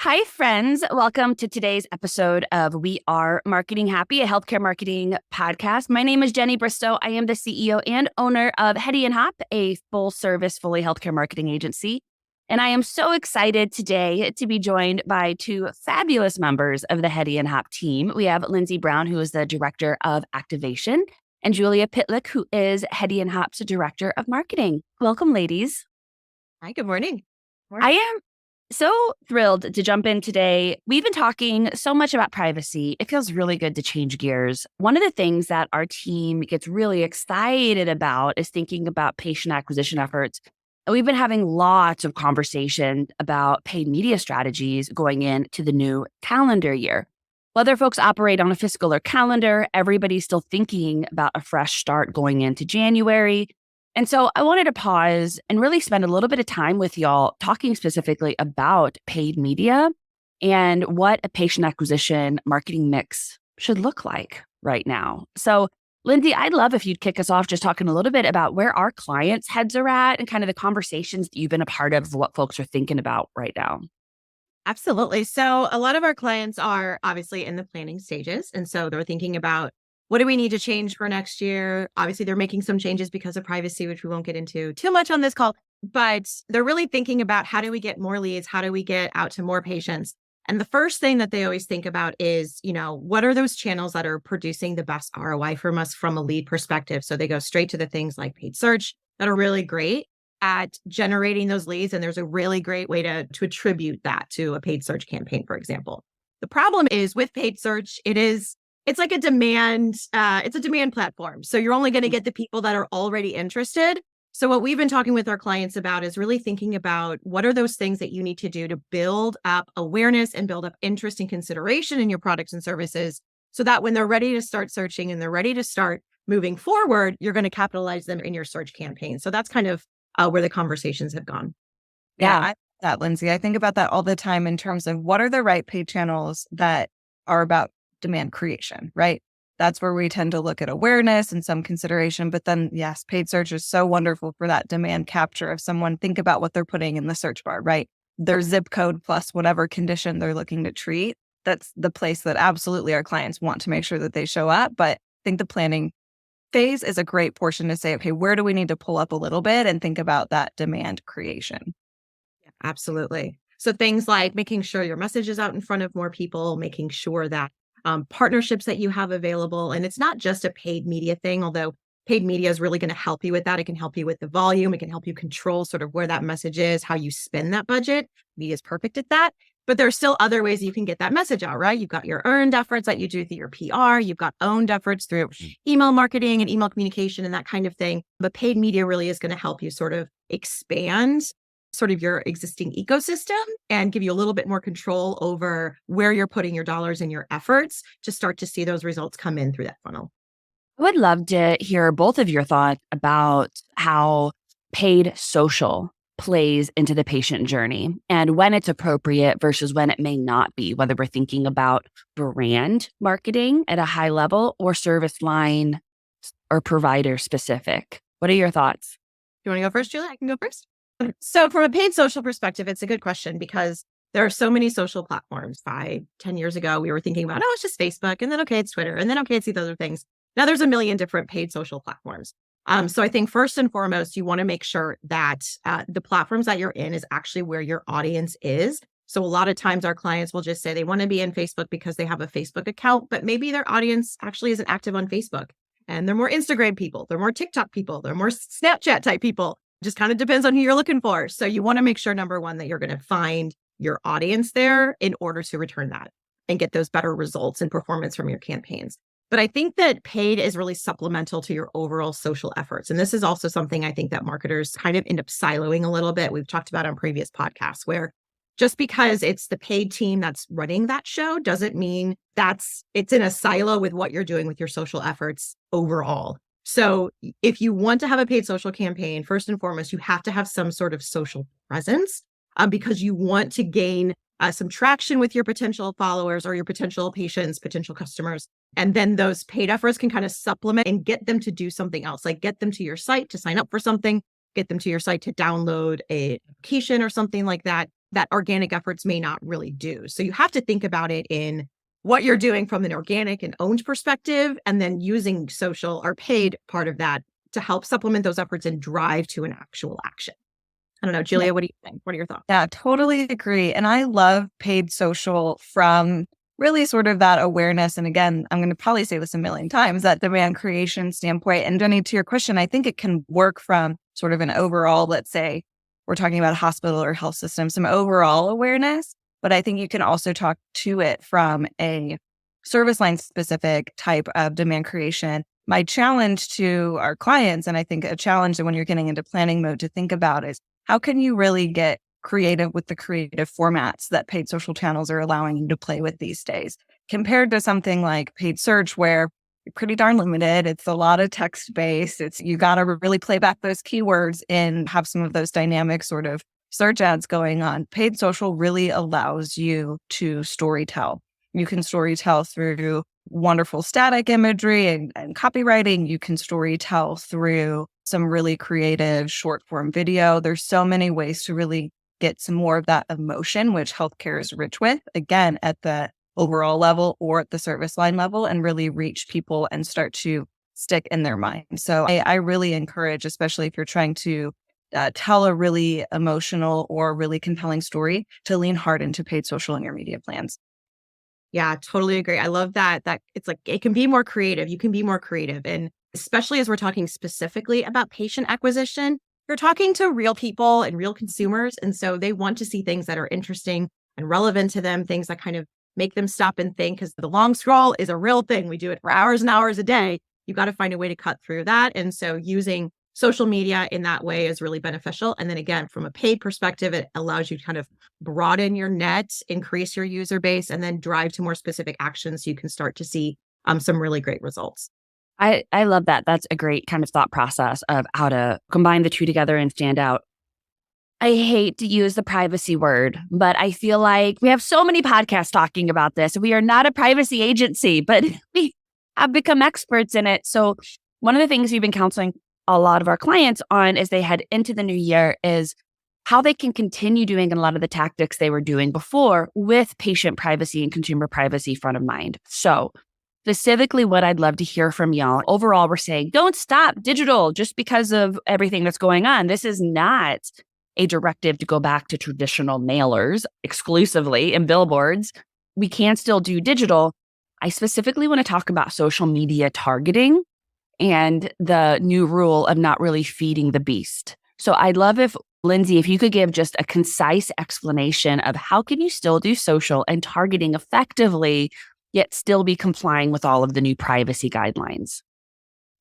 Hi, friends. Welcome to today's episode of We Are Marketing Happy, a healthcare marketing podcast. My name is Jenny Bristow. I am the CEO and owner of Hedy Hopp, a full-service, fully healthcare marketing agency. And I am so excited today to be joined by two fabulous members of the Hedy Hopp team. We have Lindsey Brown, who is the Director of Activation, and Julia Pitlyk, who is Hedy Hopp's Director of Marketing. Welcome, ladies. Hi, good morning. I am so thrilled to jump in today. We've been talking so much about privacy. It feels really good to change gears. One of the things that our team gets really excited about is thinking about patient acquisition efforts. And we've been having lots of conversation about paid media strategies going into the new calendar year. Whether folks operate on a fiscal or calendar, everybody's still thinking about a fresh start going into January. And so I wanted to pause and really spend a little bit of time with y'all talking specifically about paid media and what a patient acquisition marketing mix should look like right now. So, Lindsey, I'd love if you'd kick us off just talking a little bit about where our clients' heads are at and kind of the conversations that you've been a part of what folks are thinking about right now. Absolutely. So a lot of our clients are obviously in the planning stages. And so they're thinking about what do we need to change for next year? Obviously, they're making some changes because of privacy, which we won't get into too much on this call, but they're really thinking about how do we get more leads? How do we get out to more patients? And the first thing that they always think about is, what are those channels that are producing the best ROI from us from a lead perspective? So they go straight to the things like paid search that are really great at generating those leads. And there's a really great way to attribute that to a paid search campaign, for example. The problem is with paid search, it's like a demand, it's a demand platform. So you're only going to get the people that are already interested. So what we've been talking with our clients about is really thinking about what are those things that you need to do to build up awareness and build up interest and consideration in your products and services so that when they're ready to start searching and they're ready to start moving forward, you're going to capitalize them in your search campaign. So that's kind of where the conversations have gone. Yeah, I think that, Lindsey. I think about that all the time in terms of what are the right paid channels that are about demand creation, right? That's where we tend to look at awareness and some consideration. But then, yes, paid search is so wonderful for that demand capture of someone. Think about what they're putting in the search bar, right? Their zip code plus whatever condition they're looking to treat. That's the place that absolutely our clients want to make sure that they show up. But I think the planning phase is a great portion to say, okay, where do we need to pull up a little bit and think about that demand creation? Yeah, absolutely. So things like making sure your message is out in front of more people, making sure that partnerships that you have available. And it's not just a paid media thing, although paid media is really going to help you with that. It can help you with the volume. It can help you control sort of where that message is, how you spend that budget. Media is perfect at that. But there's still other ways you can get that message out, right? You've got your earned efforts that you do through your PR. You've got owned efforts through email marketing and email communication and that kind of thing. But paid media really is going to help you sort of expand sort of your existing ecosystem and give you a little bit more control over where you're putting your dollars and your efforts to start to see those results come in through that funnel. I would love to hear both of your thoughts about how paid social plays into the patient journey and when it's appropriate versus when it may not be, whether we're thinking about brand marketing at a high level or service line or provider specific. What are your thoughts? You want to go first, Julia? I can go first. So from a paid social perspective, it's a good question because there are so many social platforms. 5-10 years ago, we were thinking about, it's just Facebook. And then, okay, it's Twitter. And then, okay, it's these other things. Now there's a million different paid social platforms. So I think first and foremost, you want to make sure that the platforms that you're in is actually where your audience is. So a lot of times our clients will just say they want to be in Facebook because they have a Facebook account, but maybe their audience actually isn't active on Facebook. And they're more Instagram people. They're more TikTok people. They're more Snapchat type people. Just kind of depends on who you're looking for. So you want to make sure, number one, that you're going to find your audience there in order to return that and get those better results and performance from your campaigns. But I think that paid is really supplemental to your overall social efforts. And this is also something I think that marketers kind of end up siloing a little bit. We've talked about on previous podcasts where just because it's the paid team that's running that show doesn't mean it's in a silo with what you're doing with your social efforts overall. So if you want to have a paid social campaign, first and foremost, you have to have some sort of social presence because you want to gain some traction with your potential followers or your potential patients, potential customers. And then those paid efforts can kind of supplement and get them to do something else, like get them to your site to sign up for something, get them to your site to download a application or something like that. that organic efforts may not really do. So you have to think about it in what you're doing from an organic and owned perspective, and then using social or paid part of that to help supplement those efforts and drive to an actual action. I don't know, Julia, what do you think? What are your thoughts? Yeah, totally agree. And I love paid social from really sort of that awareness. And again, I'm going to probably say this a million times, that demand creation standpoint. And Jenny, to your question, I think it can work from sort of an overall, let's say we're talking about a hospital or health system, some overall awareness. But I think you can also talk to it from a service line specific type of demand creation. My challenge to our clients, and I think a challenge that when you're getting into planning mode to think about, is how can you really get creative with the creative formats that paid social channels are allowing you to play with these days, compared to something like paid search, where you're pretty darn limited. It's a lot of text based. You got to really play back those keywords and have some of those dynamic sort of search ads going on. Paid social really allows you to storytell. You can storytell through wonderful static imagery and copywriting. You can storytell through some really creative short form video. There's so many ways to really get some more of that emotion, which healthcare is rich with, again, at the overall level or at the service line level, and really reach people and start to stick in their mind. So I really encourage, especially if you're trying to tell a really emotional or really compelling story, to lean hard into paid social in your media plans. Yeah, totally agree. I love that it's like it can be more creative. You can be more creative. And especially as we're talking specifically about patient acquisition, you're talking to real people and real consumers. And so they want to see things that are interesting and relevant to them, things that kind of make them stop and think, because the long scroll is a real thing. We do it for hours and hours a day. You've got to find a way to cut through that. And so using social media in that way is really beneficial. And then again, from a paid perspective, it allows you to kind of broaden your net, increase your user base, and then drive to more specific actions so you can start to see some really great results. I love that. That's a great kind of thought process of how to combine the two together and stand out. I hate to use the privacy word, but I feel like we have so many podcasts talking about this. We are not a privacy agency, but we have become experts in it. So one of the things we've been counseling a lot of our clients on as they head into the new year is how they can continue doing a lot of the tactics they were doing before with patient privacy and consumer privacy front of mind. So specifically what I'd love to hear from y'all, overall, we're saying don't stop digital just because of everything that's going on. This is not a directive to go back to traditional mailers exclusively and billboards. We can still do digital. I specifically want to talk about social media targeting and the new rule of not really feeding the beast. So I'd love if, Lindsey, if you could give just a concise explanation of how can you still do social and targeting effectively, yet still be complying with all of the new privacy guidelines.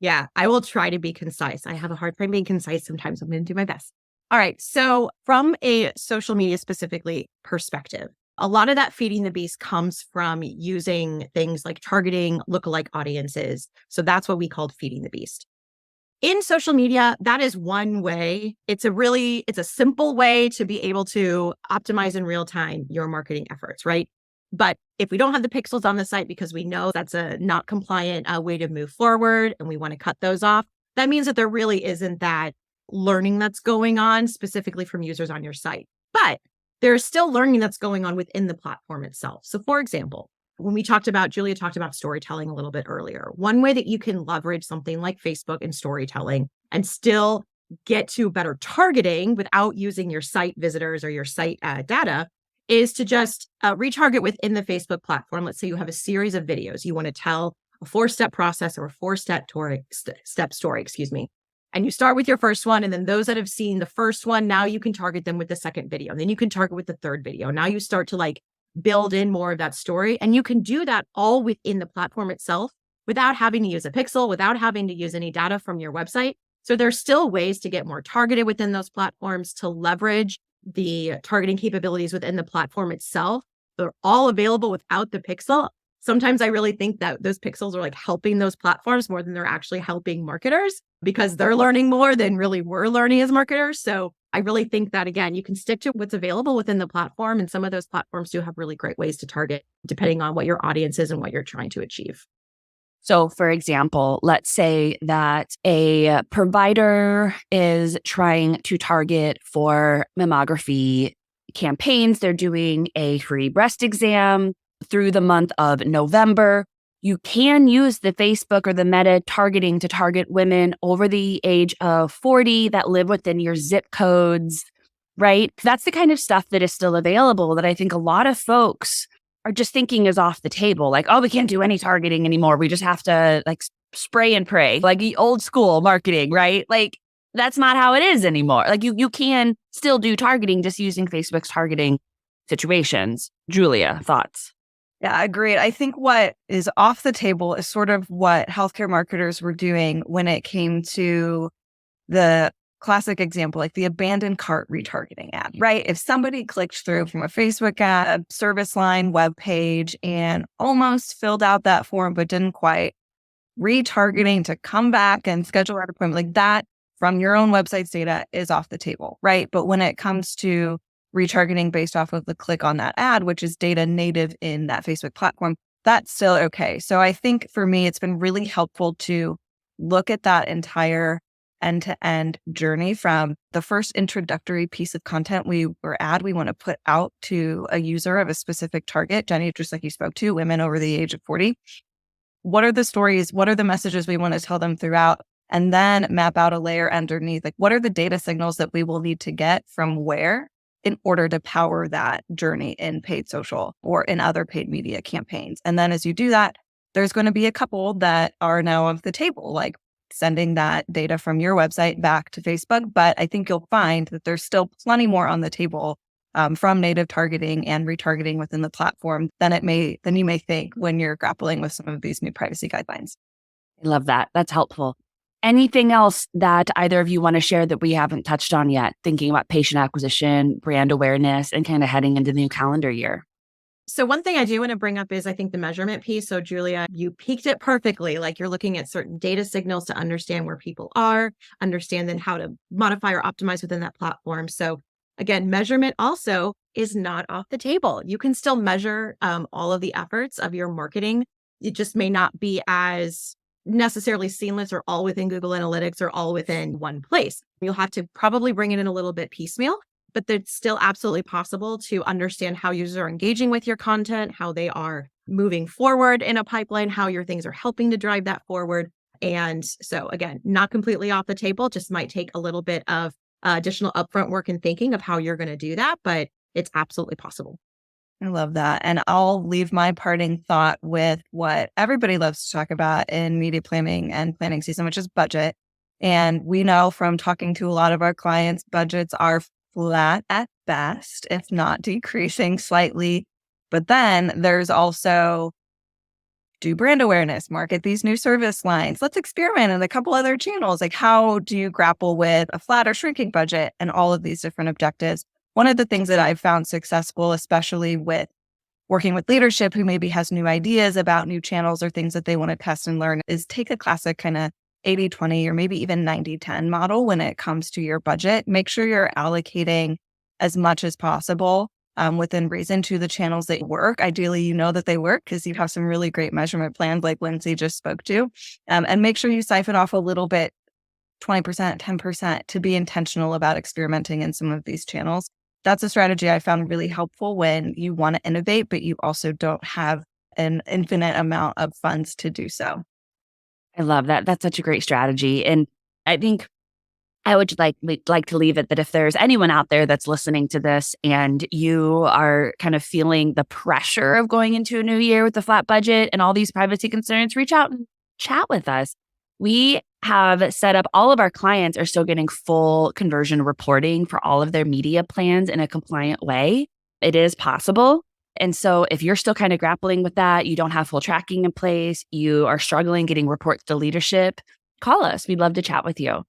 Yeah, I will try to be concise. I have a hard time being concise sometimes. I'm going to do my best. All right. So from a social media specifically perspective, a lot of that feeding the beast comes from using things like targeting lookalike audiences. So that's what we called feeding the beast. In social media, that is one way. It's a simple way to be able to optimize in real time your marketing efforts, right? But if we don't have the pixels on the site because we know that's a not compliant way to move forward and we want to cut those off, that means that there really isn't that learning that's going on specifically from users on your site. But there's still learning that's going on within the platform itself. So for example, when Julia talked about storytelling a little bit earlier, one way that you can leverage something like Facebook and storytelling and still get to better targeting without using your site visitors or your site data is to just retarget within the Facebook platform. Let's say you have a series of videos. You want to tell a 4-step process or a 4-step story, And you start with your first one. And then those that have seen the first one, now you can target them with the second video. And then you can target with the third video. Now you start to build in more of that story. And you can do that all within the platform itself without having to use a pixel, without having to use any data from your website. So there's still ways to get more targeted within those platforms, to leverage the targeting capabilities within the platform itself. They're all available without the pixel. Sometimes I really think that those pixels are helping those platforms more than they're actually helping marketers, because they're learning more than really we're learning as marketers. So I really think that, again, you can stick to what's available within the platform. And some of those platforms do have really great ways to target depending on what your audience is and what you're trying to achieve. So for example, let's say that a provider is trying to target for mammography campaigns. They're doing a free breast exam through the month of November. You can use the Facebook or the Meta targeting to target women over the age of 40 that live within your zip codes, right? That's the kind of stuff that is still available that I think a lot of folks are just thinking is off the table. Like, oh, we can't do any targeting anymore. We just have to like spray and pray, like the old school marketing, right? Like that's not how it is anymore. Like you can still do targeting just using Facebook's targeting situations. Julia, thoughts? Yeah, agreed. I think what is off the table is sort of what healthcare marketers were doing when it came to the classic example, like the abandoned cart retargeting ad, right? If somebody clicked through from a Facebook ad, a service line web page, and almost filled out that form, but didn't quite, retargeting to come back and schedule an appointment like that from your own website's data is off the table, right? But when it comes to retargeting based off of the click on that ad, which is data native in that Facebook platform, that's still okay. So I think for me, it's been really helpful to look at that entire end-to-end journey from the first introductory piece of content we want to put out to a user of a specific target. Jenny, just like you spoke to, women over the age of 40. What are the stories? What are the messages we want to tell them throughout? And then map out a layer underneath. Like, what are the data signals that we will need to get from where in order to power that journey in paid social or in other paid media campaigns? And then as you do that, there's going to be a couple that are now off the table, like sending that data from your website back to Facebook. But I think you'll find that there's still plenty more on the table from native targeting and retargeting within the platform than you may think when you're grappling with some of these new privacy guidelines. I love that. That's helpful. Anything else that either of you want to share that we haven't touched on yet, thinking about patient acquisition, brand awareness, and kind of heading into the new calendar year? So one thing I do want to bring up is I think the measurement piece. So Julia, you peaked it perfectly. Like you're looking at certain data signals to understand where people are, understand then how to modify or optimize within that platform. So again, measurement also is not off the table. You can still measure all of the efforts of your marketing. It just may not be as necessarily seamless or all within Google Analytics or all within one place. You'll have to probably bring it in a little bit piecemeal, but it's still absolutely possible to understand how users are engaging with your content, how they are moving forward in a pipeline, how your things are helping to drive that forward. And so again, not completely off the table, just might take a little bit of additional upfront work and thinking of how you're going to do that, but it's absolutely possible. I love that. And I'll leave my parting thought with what everybody loves to talk about in media planning and planning season, which is budget. And we know from talking to a lot of our clients, budgets are flat at best, if not decreasing slightly. But then there's also do brand awareness, market these new service lines. Let's experiment in a couple other channels. Like, how do you grapple with a flat or shrinking budget and all of these different objectives? One of the things that I've found successful, especially with working with leadership who maybe has new ideas about new channels or things that they want to test and learn, is take a classic kind of 80-20 or maybe even 90-10 model when it comes to your budget. Make sure you're allocating as much as possible within reason to the channels that work. Ideally, you know that they work because you have some really great measurement plans like Lindsey just spoke to. And make sure you siphon off a little bit, 20%, 10% to be intentional about experimenting in some of these channels. That's a strategy I found really helpful when you want to innovate, but you also don't have an infinite amount of funds to do so. I love that. That's such a great strategy. And I think I would like to leave it that if there's anyone out there that's listening to this and you are kind of feeling the pressure of going into a new year with a flat budget and all these privacy concerns, reach out and chat with us. We have set up, all of our clients are still getting full conversion reporting for all of their media plans in a compliant way. It is possible. And so if you're still kind of grappling with that, you don't have full tracking in place, you are struggling getting reports to leadership, call us. We'd love to chat with you.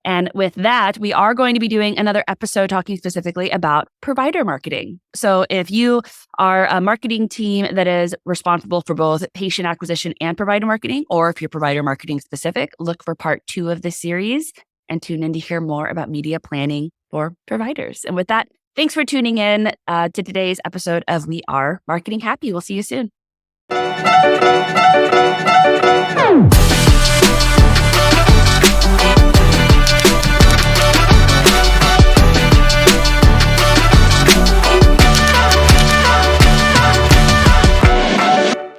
And with that, we are going to be doing another episode talking specifically about provider marketing. So if you are a marketing team that is responsible for both patient acquisition and provider marketing, or if you're provider marketing specific, look for part 2 of this series and tune in to hear more about media planning for providers. And with that, thanks for tuning in to today's episode of We Are Marketing Happy. We'll see you soon.